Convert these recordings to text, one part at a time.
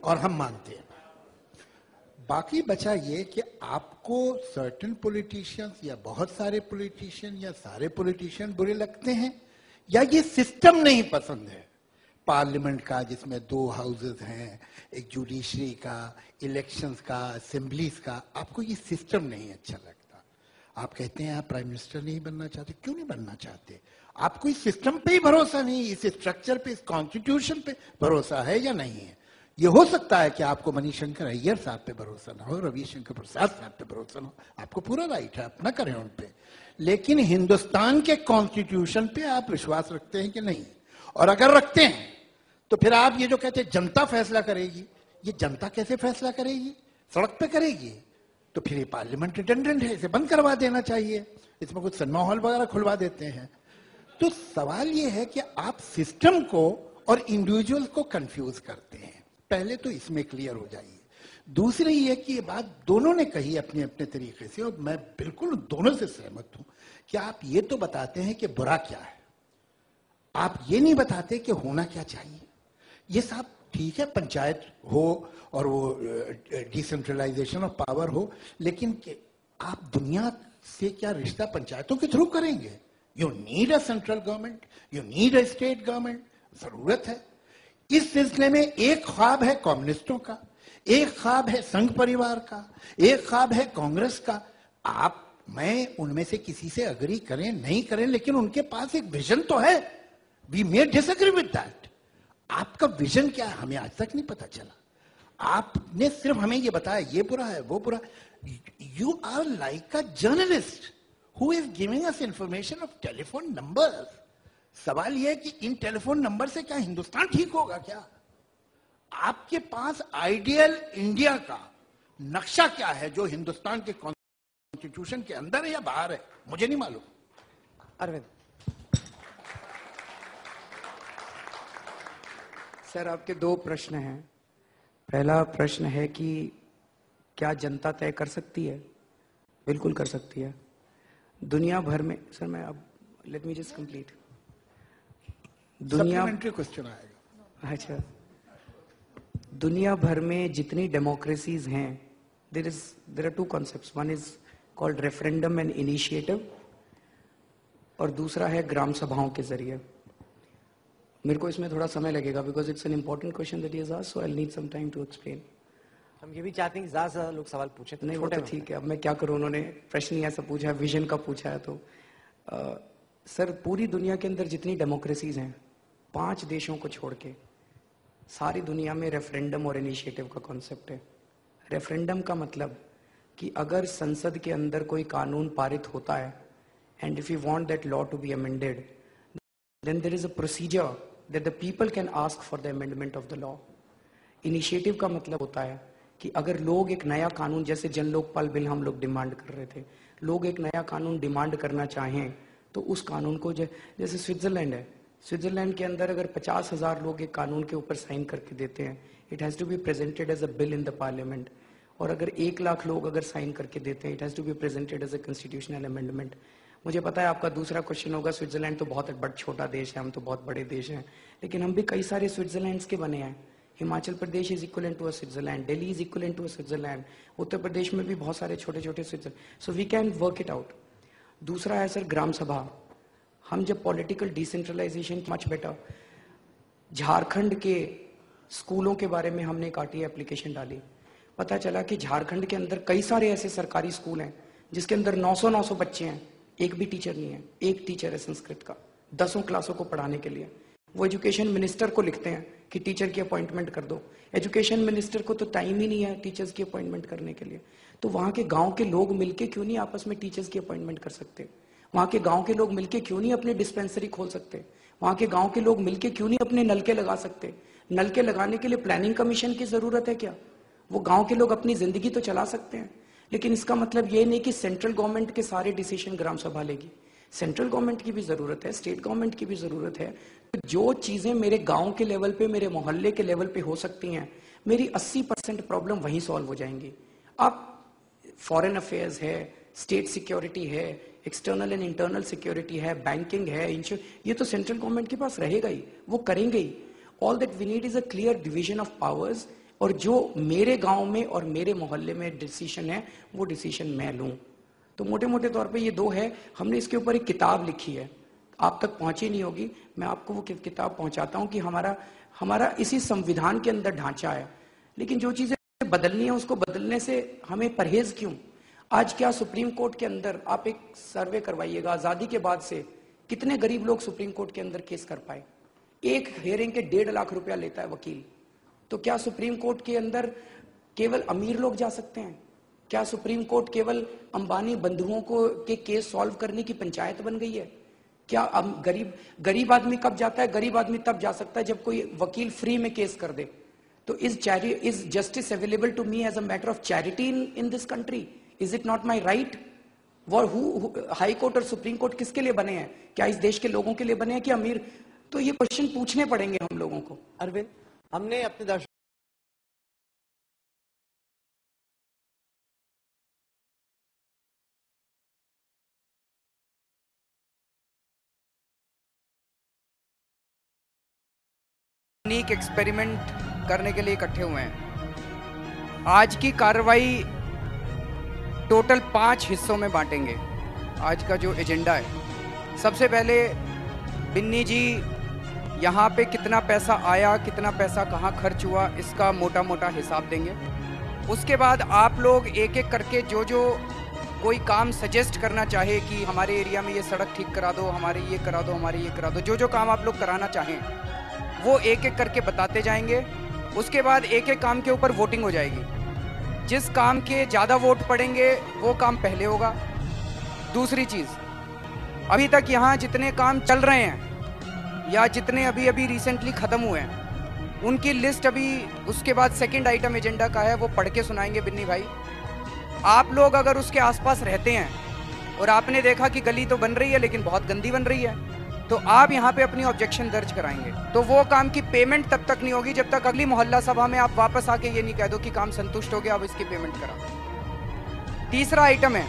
और हम मानते हैं। बाकी बचा ये कि आपको सर्टेन पॉलिटिशियंस या बहुत सारे पॉलिटिशियन या सारे पॉलिटिशियन बुरे लगते हैं, या ये सिस्टम नहीं पसंद है पार्लियामेंट का, जिसमें 2 हाउसेस हैं, एक जुडिशरी का, इलेक्शंस का, असेंबलीज का, आपको ये सिस्टम नहीं अच्छा लगता। आप कहते हैं आप प्राइम मिनिस्टर नहीं बनना चाहते, क्यों नहीं बनना चाहते? आपको इस सिस्टम पे ही भरोसा नहीं, इस स्ट्रक्चर पे, इस कॉन्स्टिट्यूशन पे भरोसा है या नहीं है? ये हो सकता है कि आपको मणिशंकर अय्यर साहब पे भरोसा ना हो, रविशंकर प्रसाद साहब पे भरोसा ना हो, आपको पूरा राइट है, अपना करें उन पे, लेकिन हिंदुस्तान के कॉन्स्टिट्यूशन पे आप विश्वास रखते हैं कि नहीं? और अगर रखते हैं तो फिर आप ये जो कहते हैं जनता फैसला करेगी, ये जनता कैसे फैसला करेगी? सड़क पे करेगी? तो फिर ये पार्लियामेंट रिडंडेंट है, इसे बंद करवा देना चाहिए, इसमें कुछ सिनेमा हॉल वगैरह खुलवा देते हैं। तो सवाल ये है कि आप सिस्टम को और इंडिविजुअल को कंफ्यूज करते हैं, पहले तो इसमें क्लियर हो जाइए। दूसरी ये कि ये बात दोनों ने कही अपने अपने तरीके से, और मैं बिल्कुल दोनों से सहमत हूं कि आप ये तो बताते हैं कि बुरा क्या है, आप ये नहीं बताते कि होना क्या चाहिए। ये सब ठीक है, पंचायत हो और वो डिसेंट्रलाइजेशन ऑफ पावर हो, लेकिन आप दुनिया से क्या रिश्ता पंचायतों के थ्रू करेंगे? You need a central government, you need a state government, जरूरत है। इस सिलसिले में एक ख्वाब है कम्युनिस्टों का, एक ख्वाब है संघ परिवार का, एक ख्वाब है कांग्रेस का। आप मैं उनमें से किसी से अग्री करें नहीं करें, लेकिन उनके पास एक विजन तो है। We may disagree with that. आपका विजन क्या है हमें आज तक नहीं पता चला। आपने सिर्फ हमें ये बताया ये बुरा है वो बुरा। You are like a journalist who is giving us information of telephone numbers. सवाल यह है कि इन टेलीफोन नंबर से क्या हिंदुस्तान ठीक होगा? क्या आपके पास आइडियल इंडिया का नक्शा क्या है जो हिंदुस्तान के कॉन्स्टिट्यूशन के अंदर है या बाहर है? मुझे नहीं मालूम। अरविंद सर, आपके 2 प्रश्न हैं। पहला प्रश्न है कि क्या जनता तय कर सकती है? बिल्कुल कर सकती है। दुनिया भर में, सर मैं अब let me just complete. Supplementary question आएगा। अच्छा, दुनिया भर में जितनी डेमोक्रेसीज हैं, there are 2 concepts. One is called referendum and initiative, और दूसरा है ग्राम सभाओं के जरिए। मेरे को इसमें थोड़ा समय लगेगा because it's an important question that he has asked, so I need some time to explain. हम ये भी चाहते हैं कि ज्यादा लोग सवाल पूछे, तो नहीं वो तो ठीक है, अब मैं क्या करूं, उन्होंने प्रश्न ही ऐसा पूछा है, विजन का पूछा है। तो सर, पूरी दुनिया के अंदर जितनी डेमोक्रेसीज हैं, 5 देशों को छोड़ के सारी दुनिया में रेफरेंडम और इनिशिएटिव का कॉन्सेप्ट है। रेफरेंडम का मतलब कि अगर संसद के अंदर कोई कानून पारित होता है and if you want that law to be amended, then there is a procedure that the people can ask for the amendment of the law. Initiative का मतलब होता है कि अगर लोग एक नया कानून, जैसे जन लोकपाल बिल हम लोग डिमांड कर रहे थे, लोग एक नया कानून डिमांड करना चाहें तो उस कानून को जैसे स्विट्जरलैंड है, स्विट्जरलैंड के अंदर अगर 50,000 लोग एक कानून के ऊपर साइन करके देते हैं, it has to be presented as a bill in the parliament. और अगर 1 लाख लोग अगर साइन करके देते हैं, it has to be presented as a constitutional amendment. मुझे पता है आपका दूसरा क्वेश्चन होगा, स्विट्जरलैंड तो बहुत बड़ा छोटा देश है, हम तो बहुत बड़े देश हैं, लेकिन हम भी कई सारे स्विट्जरलैंड के बने हैं। Himachal Pradesh is equivalent to a Switzerland, Delhi is equivalent to a Switzerland, Uttar Pradesh में भी बहुत सारे छोटे छोटे Switzerland, so we can work it out. दूसरा है सर ग्राम सभा। हम जब political decentralisation much better, Jharkhand के स्कूलों के बारे में हमने एक आरटीआई एप्लीकेशन डाली, पता चला कि झारखंड के अंदर कई सारे ऐसे सरकारी स्कूल हैं जिसके अंदर 900 बच्चे हैं, एक भी टीचर नहीं है। एक टीचर है संस्कृत का 10 क्लासों को पढ़ाने के लिए। वो एजुकेशन मिनिस्टर को लिखते हैं कि टीचर की अपॉइंटमेंट कर दो। एजुकेशन मिनिस्टर को तो टाइम ही नहीं है टीचर्स की अपॉइंटमेंट करने के लिए। तो वहां के गांव के लोग मिलके क्यों नहीं आपस में टीचर्स की अपॉइंटमेंट कर सकते? वहां के गांव के लोग मिलके क्यों नहीं अपने डिस्पेंसरी खोल सकते? वहां के गांव के लोग मिलके क्यों नहीं अपने नलके लगा सकते? नलके लगाने के लिए प्लानिंग कमीशन की जरूरत है क्या? वो गांव के लोग अपनी जिंदगी तो चला सकते हैं। लेकिन इसका मतलब ये नहीं कि सेंट्रल गवर्नमेंट के सारे डिसीजन ग्राम सभा लेगी। सेंट्रल गवर्नमेंट की भी जरूरत है, स्टेट गवर्नमेंट की भी जरूरत है। जो चीजें मेरे गांव के लेवल पे, मेरे मोहल्ले के लेवल पे हो सकती हैं, मेरी 80% प्रॉब्लम वहीं सॉल्व हो जाएंगी। अब फॉरेन अफेयर्स है, स्टेट सिक्योरिटी है, एक्सटर्नल एंड इंटरनल सिक्योरिटी है, बैंकिंग है, ये तो सेंट्रल गवर्नमेंट के पास रहेगा ही, वो करेंगे ही। All that we need is a clear division of powers और जो मेरे गांव में और मेरे मोहल्ले में डिसीजन है वो डिसीजन मैं लूं। तो मोटे मोटे तौर पे ये दो है। हमने इसके ऊपर एक किताब लिखी है, आप तक पहुंची नहीं होगी, मैं आपको वो किताब पहुंचाता हूं कि हमारा इसी संविधान के अंदर ढांचा है, लेकिन जो चीजें बदलनी है उसको बदलने से हमें परहेज क्यों। आज क्या सुप्रीम कोर्ट के अंदर आप एक सर्वे करवाइएगा, आजादी के बाद से कितने गरीब लोग सुप्रीम कोर्ट के अंदर केस कर पाए। एक हेयरिंग के 1.5 लाख रुपया लेता है वकील। तो क्या सुप्रीम कोर्ट के अंदर केवल अमीर लोग जा सकते हैं? क्या सुप्रीम कोर्ट केवल अंबानी बंधुओं को के केस सॉल्व करने की पंचायत बन गई है? क्या अब गरीब आदमी कब जाता है? गरीब आदमी तब जा सकता है जब कोई वकील फ्री में केस कर दे। तो is justice available to me as a matter of charity in this country? Is it not my right? High court और सुप्रीम कोर्ट किसके लिए बने हैं? क्या इस देश के लोगों के लिए बने हैं कि अमीर? तो ये क्वेश्चन पूछने पड़ेंगे हम लोगों को। अरविंद, हमने अपने दर्शकों यूनिक एक्सपेरिमेंट करने के लिए इकट्ठे हुए हैं। आज की कार्रवाई टोटल 5 हिस्सों में बांटेंगे। आज का जो एजेंडा है, सबसे पहले बिन्नी जी यहाँ पे कितना पैसा आया, कितना पैसा कहाँ खर्च हुआ, इसका मोटा मोटा हिसाब देंगे। उसके बाद आप लोग एक एक करके जो कोई काम सजेस्ट करना चाहे कि हमारे एरिया में ये सड़क ठीक करा दो, हमारे ये करा दो, हमारे ये करा दो, जो काम आप लोग कराना चाहें वो एक एक करके बताते जाएंगे। उसके बाद एक एक काम के ऊपर वोटिंग हो जाएगी। जिस काम के ज़्यादा वोट पड़ेंगे वो काम पहले होगा। दूसरी चीज़, अभी तक यहाँ जितने काम चल रहे हैं या जितने अभी अभी रिसेंटली ख़त्म हुए हैं उनकी लिस्ट अभी उसके बाद सेकंड आइटम एजेंडा का है, वो पढ़ के सुनाएंगे बिन्नी भाई। आप लोग अगर उसके आसपास रहते हैं और आपने देखा कि गली तो बन रही है लेकिन बहुत गंदी बन रही है, तो आप यहाँ पे अपनी ऑब्जेक्शन दर्ज कराएंगे। तो वो काम की पेमेंट तब तक नहीं होगी जब तक अगली मोहल्ला सभा में आप वापस आके ये नहीं कह दो कि काम संतुष्ट हो गया, अब इसकी पेमेंट करा। तीसरा आइटम है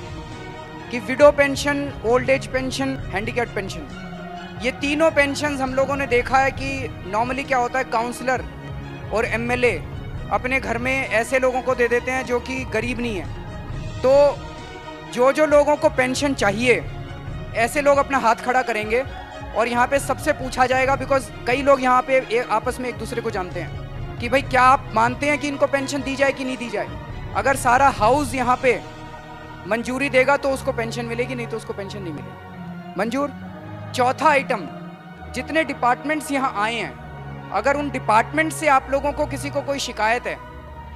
कि window pension, old age pension, handicap pension, ये तीनों पेंशन हम लोगों ने देखा है कि नॉर्मली क्या होता है, काउंसलर और एमएलए अपने घर में ऐसे लोगों को दे देते हैं जो कि गरीब नहीं है। तो जो लोगों को पेंशन चाहिए ऐसे लोग अपना हाथ खड़ा करेंगे और यहाँ पे सबसे पूछा जाएगा, बिकॉज कई लोग यहाँ पे आपस में एक दूसरे को जानते हैं कि भाई क्या आप मानते हैं कि इनको पेंशन दी जाए कि नहीं दी जाए। अगर सारा हाउस यहाँ पे मंजूरी देगा तो उसको पेंशन मिलेगी, नहीं तो उसको पेंशन नहीं मिलेगी। मंजूर। चौथा आइटम, जितने डिपार्टमेंट्स यहाँ आए हैं, अगर उन डिपार्टमेंट से आप लोगों को किसी को कोई शिकायत है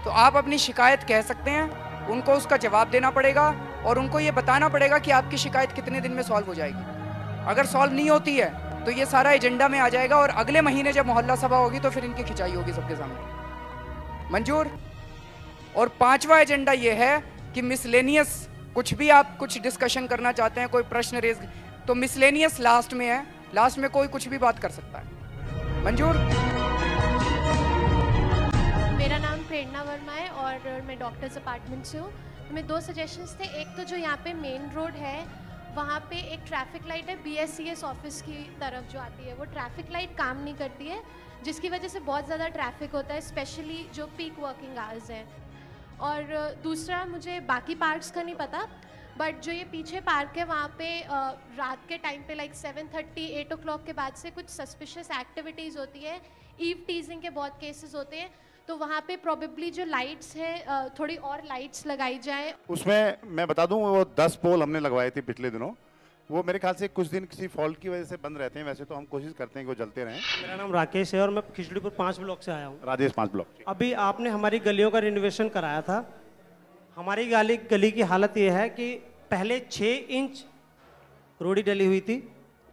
तो आप अपनी शिकायत कह सकते हैं, उनको उसका जवाब देना पड़ेगा और उनको ये बताना पड़ेगा कि आपकी शिकायत कितने दिन में सॉल्व हो जाएगी। अगर सॉल्व नहीं होती है तो ये सारा एजेंडा में आ जाएगा और अगले महीने जब मोहल्ला सभा होगी तो फिर इनकी खिंचाई होगी सबके सामने। मंजूर। और पांचवा एजेंडा ये है कि मिसलेनियस, कुछ भी आप कुछ डिस्कशन करना चाहते हैं, कोई प्रश्न रेज, तो मिसलेनियस लास्ट में है, लास्ट में कोई कुछ भी बात कर सकता है। मंजूर। मेरा नाम प्रेरणा वर्मा है और मैं डॉक्टर्स अपार्टमेंट से हूँ। तो मैं 2 सजेशंस थे। एक तो जो यहाँ पे मेन रोड है वहाँ पे एक ट्रैफिक लाइट है BSCS ऑफिस की तरफ जो आती है, वो ट्रैफिक लाइट काम नहीं करती है, जिसकी वजह से बहुत ज़्यादा ट्रैफिक होता है, स्पेशली जो पीक वर्किंग आवर्स हैं। और दूसरा, मुझे बाकी पार्क्स का नहीं पता, बट जो ये पीछे पार्क है वहाँ पे रात के टाइम पे लाइक 7:30 8 o'clock के बाद से कुछ सस्पिशियस एक्टिविटीज़ होती है, ईव टीजिंग के बहुत केसेस होते हैं, तो वहाँ पे प्रोबेबली जो लाइट्स हैं थोड़ी और लाइट्स लगाई जाए। उसमें मैं बता दूं, वो 10 पोल हमने लगवाए थे पिछले दिनों, वो मेरे ख्याल से कुछ दिन किसी फॉल्ट की वजह से बंद रहते हैं। वैसे तो हम कोशिश करते हैं कि वो जलते रहें। मेरा नाम राकेश है और मैं खिचड़ीपुर 5 ब्लॉक से आया हूँ। राजेश 5 ब्लॉक। अभी आपने हमारी गलियों का रिनोवेशन कराया था। हमारी गली की हालत ये है कि पहले 6 इंच रोड़ी डली हुई थी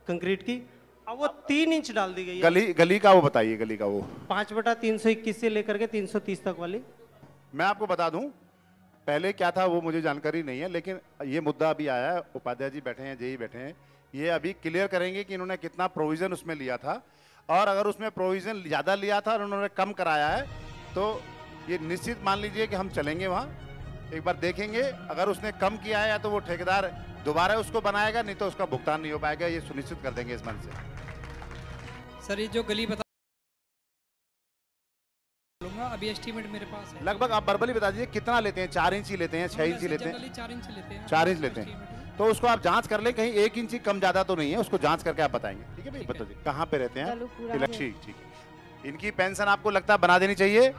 कंक्रीट की, अब वो 3 इंच डाल दी गई है। गली का वो बताइए, गली का वो 5/321 से लेकर के 330 तक वाली। मैं आपको बता दूं, पहले क्या था वो मुझे जानकारी नहीं है, लेकिन ये मुद्दा अभी आया है, उपाध्याय जी बैठे हैं, जेई बैठे हैं, ये अभी क्लियर करेंगे कि इन्होंने कितना प्रोविजन उसमें लिया था, और अगर उसमें प्रोविजन ज़्यादा लिया था और उन्होंने कम कराया है तो ये निश्चित मान लीजिए कि हम चलेंगे वहाँ, एक बार देखेंगे। अगर उसने कम किया है या तो वो ठेकेदार दोबारा उसको बनाएगा, नहीं तो उसका भुगतान नहीं हो पाएगा, ये सुनिश्चित कर देंगे इस मन से। सर, ये जो गली बता अभी एस्टीमेट मेरे पास है। लगभग आप बर्बली बता दीजिए कितना लेते हैं, 4 इंच ही लेते हैं, 6 इंच ही लेते हैं? जनरली 4 इंच लेते हैं। 4 इंच लेते हैं, तो उसको आप जांच कर लें, कहीं 1 इंच कम ज्यादा तो नहीं है, उसको जांच करके आप बताएंगे। ठीक है भाई, बता दीजिए कहाँ पे रहते हैं? ठीक ठीक है। इनकी पेंशन आपको लगता है बना देनी चाहिए?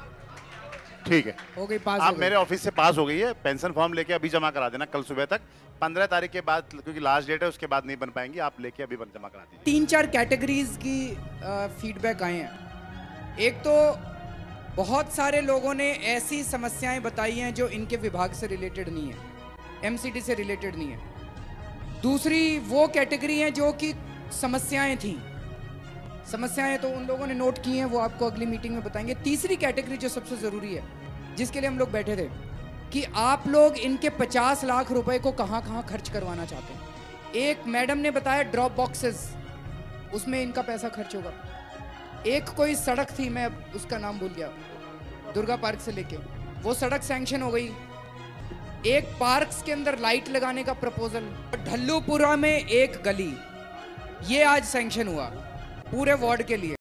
ठीक है, हो गई पास। आप मेरे ऑफिस से पास हो गई है। पेंशन फॉर्म लेके अभी जमा करा देना कल सुबह तक। 15 तारीख के बाद, क्योंकि लास्ट डेट है, उसके बाद नहीं बन पाएंगी, आप लेके अभी जमा करा दीजिए। 3-4 कैटेगरीज की फीडबैक आए हैं। एक तो बहुत सारे लोगों ने ऐसी समस्याएं बताई हैं जो इनके विभाग से रिलेटेड नहीं है, एमसीडी से रिलेटेड नहीं है। दूसरी वो कैटेगरी है जो कि समस्याएं थी, समस्याएं तो उन लोगों ने नोट की हैं, वो आपको अगली मीटिंग में बताएंगे। तीसरी कैटेगरी जो सबसे ज़रूरी है, जिसके लिए हम लोग बैठे थे, कि आप लोग इनके 50 लाख रुपए को कहाँ कहाँ खर्च करवाना चाहते हैं। एक मैडम ने बताया ड्रॉप बॉक्सेस, उसमें इनका पैसा खर्च होगा। एक कोई सड़क थी, मैं उसका नाम भूल गया, दुर्गा पार्क से लेके, वो सड़क सैंक्शन हो गई। एक पार्क्स के अंदर लाइट लगाने का प्रपोजल, ढल्लूपुरा में एक गली, ये आज सैंक्शन हुआ पूरे वार्ड के लिए।